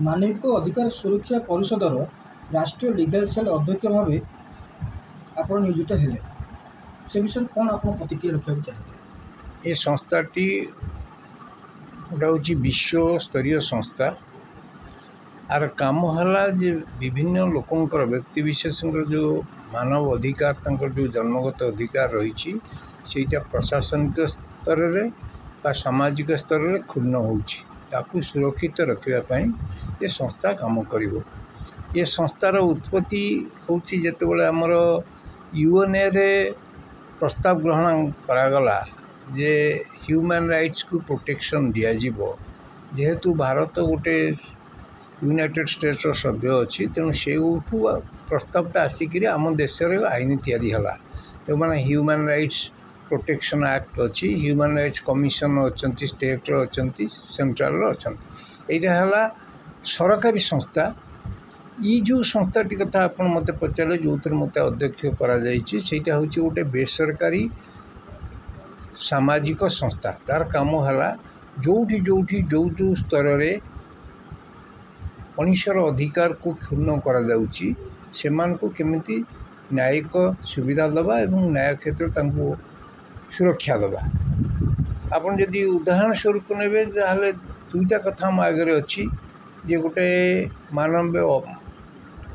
ମାନବିକ ଅଧିକାର ସୁରକ୍ଷା ପରିଷଦର ରାଷ୍ଟ୍ରୀୟ ଲିଗାଲ ସେଲ୍ ଅଧ୍ୟକ୍ଷ ଭାବେ ଆପଣ ନିୟୋଜିତ ହେଲେ। ସେ ବିଷୟରେ କ'ଣ ଆପଣ ପ୍ରତିକ୍ରିୟା ରଖିବାକୁ ଚାହିଁବେ? ଏ ସଂସ୍ଥାଟି ଗୋଟେ ହେଉଛି ବିଶ୍ୱସ୍ତରୀୟ ସଂସ୍ଥା। ଆର କାମ ହେଲା ଯେ ବିଭିନ୍ନ ଲୋକଙ୍କର ବ୍ୟକ୍ତିବିଶେଷଙ୍କର ଯେଉଁ ମାନବ ଅଧିକାର, ତାଙ୍କର ଯେଉଁ ଜନ୍ମଗତ ଅଧିକାର ରହିଛି, ସେଇଟା ପ୍ରଶାସନିକ ସ୍ତରରେ ବା ସାମାଜିକ ସ୍ତରରେ କ୍ଷୁଣ୍ଣ ହେଉଛି। ତାକୁ ସୁରକ୍ଷିତ ରଖିବା ପାଇଁ ଏ ସଂସ୍ଥା କାମ କରିବ। ଏ ସଂସ୍ଥାର ଉତ୍ପତ୍ତି ହେଉଛି ଯେତେବେଳେ ଆମର ୟୁଏନ୍ଏରେ ପ୍ରସ୍ତାବ ଗ୍ରହଣ କରାଗଲା ଯେ ହ୍ୟୁମାନ୍ ରାଇଟ୍ସକୁ ପ୍ରୋଟେକ୍ସନ୍ ଦିଆଯିବ। ଯେହେତୁ ଭାରତ ଗୋଟେ ୟୁନାଇଟେଡ୍ ଷ୍ଟେଟ୍ସର ସଭ୍ୟ ଅଛି, ତେଣୁ ସେଇଠୁ ପ୍ରସ୍ତାବଟା ଆସିକିରି ଆମ ଦେଶରେ ଆଇନ ତିଆରି ହେଲା। ଯେଉଁମାନେ ହ୍ୟୁମାନ୍ ରାଇଟ୍ସ ପ୍ରୋଟେକ୍ସନ୍ ଆକ୍ଟ ଅଛି, ହ୍ୟୁମାନ୍ ରାଇଟ୍ସ କମିଶନ ଅଛନ୍ତି, ଷ୍ଟେଟ୍ର ଅଛନ୍ତି, ସେଣ୍ଟ୍ରାଲର ଅଛନ୍ତି। ଏଇଟା ହେଲା ସରକାରୀ ସଂସ୍ଥା। ଯେଉଁ ସଂସ୍ଥାଟି କଥା ଆପଣ ମୋତେ ପଚାରିଲେ, ଯେଉଁଥିରେ ମୋତେ ଅଧ୍ୟକ୍ଷ କରାଯାଇଛି, ସେଇଟା ହେଉଛି ଗୋଟେ ବେସରକାରୀ ସାମାଜିକ ସଂସ୍ଥା। ତା'ର କାମ ହେଲା ଯେଉଁଠି ଯେଉଁ ସ୍ତରରେ ମଣିଷର ଅଧିକାରକୁ କ୍ଷୁଣ୍ଣ କରାଯାଉଛି, ସେମାନଙ୍କୁ କେମିତି ନ୍ୟାୟିକ ସୁବିଧା ଦେବା ଏବଂ ନ୍ୟାୟ କ୍ଷେତ୍ରରେ ତାଙ୍କୁ ସୁରକ୍ଷା ଦେବା। ଆପଣ ଯଦି ଉଦାହରଣ ସ୍ୱରୂପ ନେବେ, ତାହେଲେ ଦୁଇଟା କଥା ଆମ ଆଗରେ ଅଛି ଯେ ଗୋଟେ ମାନବ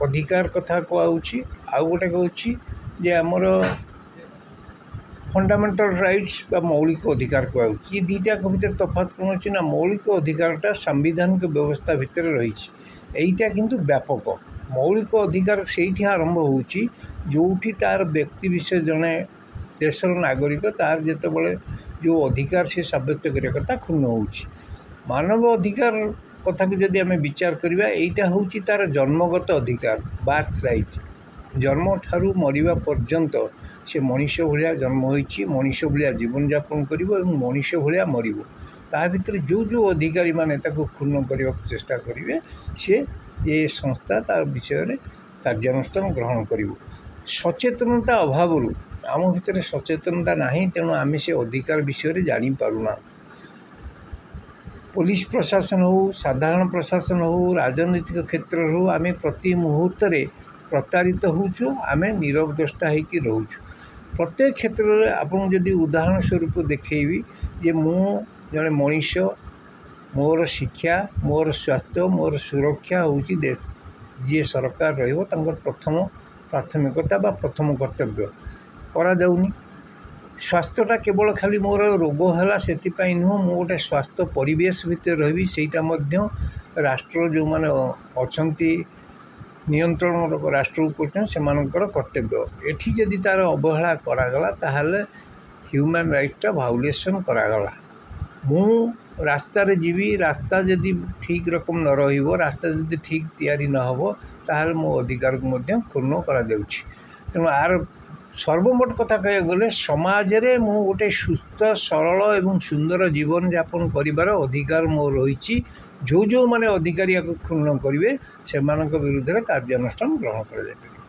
ଅଧିକାର କଥା କୁହାହେଉଛି, ଆଉ ଗୋଟେ କହୁଛି ଯେ ଆମର ଫଣ୍ଡାମେଣ୍ଟାଲ ରାଇଟ୍ସ ବା ମୌଳିକ ଅଧିକାର କୁହାଯାଉଛି। ଏ ଦୁଇଟାଙ୍କ ଭିତରେ ତଫାତ୍ କ'ଣ ଅଛି ନା, ମୌଳିକ ଅଧିକାରଟା ସାମ୍ବିଧାନିକ ବ୍ୟବସ୍ଥା ଭିତରେ ରହିଛି। ଏଇଟା କିନ୍ତୁ ବ୍ୟାପକ। ମୌଳିକ ଅଧିକାର ସେଇଠି ଆରମ୍ଭ ହେଉଛି ଯେଉଁଠି ତା'ର ବ୍ୟକ୍ତିବିଶେଷ ଜଣେ ଦେଶର ନାଗରିକ, ତା'ର ଯେତେବେଳେ ଯେଉଁ ଅଧିକାର ସେ ସାବ୍ୟସ୍ତ କରିବା କଥା କ୍ଷୁଣ୍ଣ ହେଉଛି। ମାନବ ଅଧିକାର କଥାକୁ ଯଦି ଆମେ ବିଚାର କରିବା, ଏଇଟା ହେଉଛି ତା'ର ଜନ୍ମଗତ ଅଧିକାର, ବାର୍ଥ ରାଇଟ୍। ଜନ୍ମଠାରୁ ମରିବା ପର୍ଯ୍ୟନ୍ତ ସେ ମଣିଷ ଭଳିଆ ଜନ୍ମ ହୋଇଛି, ମଣିଷ ଭଳିଆ ଜୀବନଯାପନ କରିବ ଏବଂ ମଣିଷ ଭଳିଆ ମରିବ। ତା ଭିତରେ ଯେଉଁ ଅଧିକାରୀମାନେ ତାକୁ କ୍ଷୁଣ୍ଣ କରିବାକୁ ଚେଷ୍ଟା କରିବେ, ସେ ଏ ସଂସ୍ଥା ତା ବିଷୟରେ କାର୍ଯ୍ୟାନୁଷ୍ଠାନ ଗ୍ରହଣ କରିବ। ସଚେତନତା ଅଭାବରୁ ଆମ ଭିତରେ ସଚେତନତା ନାହିଁ, ତେଣୁ ଆମେ ସେ ଅଧିକାର ବିଷୟରେ ଜାଣିପାରୁନା। ପୋଲିସ ପ୍ରଶାସନ ହେଉ, ସାଧାରଣ ପ୍ରଶାସନ ହେଉ, ରାଜନୈତିକ କ୍ଷେତ୍ରରେ ହେଉ, ଆମେ ପ୍ରତି ମୁହୂର୍ତ୍ତରେ ପ୍ରତାରିତ ହେଉଛୁ। ଆମେ ନୀରବ ଦ୍ରଷ୍ଟା ହେଇକି ରହୁଛୁ। ପ୍ରତ୍ୟେକ କ୍ଷେତ୍ରରେ ଆପଣଙ୍କୁ ଯଦି ଉଦାହରଣ ସ୍ୱରୂପ ଦେଖେଇବି ଯେ ମୁଁ ଜଣେ ମଣିଷ, ମୋର ଶିକ୍ଷା, ମୋର ସ୍ୱାସ୍ଥ୍ୟ, ମୋର ସୁରକ୍ଷା ହେଉଛି ଯିଏ ସରକାର ରହିବ ତାଙ୍କର ପ୍ରଥମ ପ୍ରାଥମିକତା ବା ପ୍ରଥମ କର୍ତ୍ତବ୍ୟ। କରାଯାଉନି। ସ୍ୱାସ୍ଥ୍ୟଟା କେବଳ ଖାଲି ମୋର ରୋଗ ହେଲା ସେଥିପାଇଁ ନୁହଁ, ମୁଁ ଗୋଟେ ସ୍ୱାସ୍ଥ୍ୟ ପରିବେଶ ଭିତରେ ରହିବି, ସେଇଟା ମଧ୍ୟ ରାଷ୍ଟ୍ର ଯେଉଁମାନେ ଅଛନ୍ତି ନିୟନ୍ତ୍ରଣ ରାଷ୍ଟ୍ରକୁ କରୁଛନ୍ତି ସେମାନଙ୍କର କର୍ତ୍ତବ୍ୟ। ଏଠି ଯଦି ତା'ର ଅବହେଳା କରାଗଲା, ତାହେଲେ ହ୍ୟୁମାନ୍ ରାଇଟ୍ସଟା ଭାଉଲେସନ୍ କରାଗଲା। ମୁଁ ରାସ୍ତାରେ ଯିବି, ରାସ୍ତା ଯଦି ଠିକ୍ ରକମ ନ ରହିବ, ରାସ୍ତା ଯଦି ଠିକ୍ ତିଆରି ନ ହେବ, ତାହେଲେ ମୋ ଅଧିକାରକୁ ମଧ୍ୟ କ୍ଷୁଣ୍ଣ କରାଯାଉଛି। ତେଣୁ ଆର ସର୍ବମୋଟ କଥା କହିବାକୁ ଗଲେ, ସମାଜରେ ମୁଁ ଗୋଟେ ସୁସ୍ଥ, ସରଳ ଏବଂ ସୁନ୍ଦର ଜୀବନଯାପନ କରିବାର ଅଧିକାର ମୋର ରହିଛି। ଯେଉଁମାନେ ଅଧିକାରୀ ୟାକୁ କ୍ଷୁଣ୍ଣ କରିବେ, ସେମାନଙ୍କ ବିରୁଦ୍ଧରେ କାର୍ଯ୍ୟାନୁଷ୍ଠାନ ଗ୍ରହଣ କରାଯାଇପାରିବ।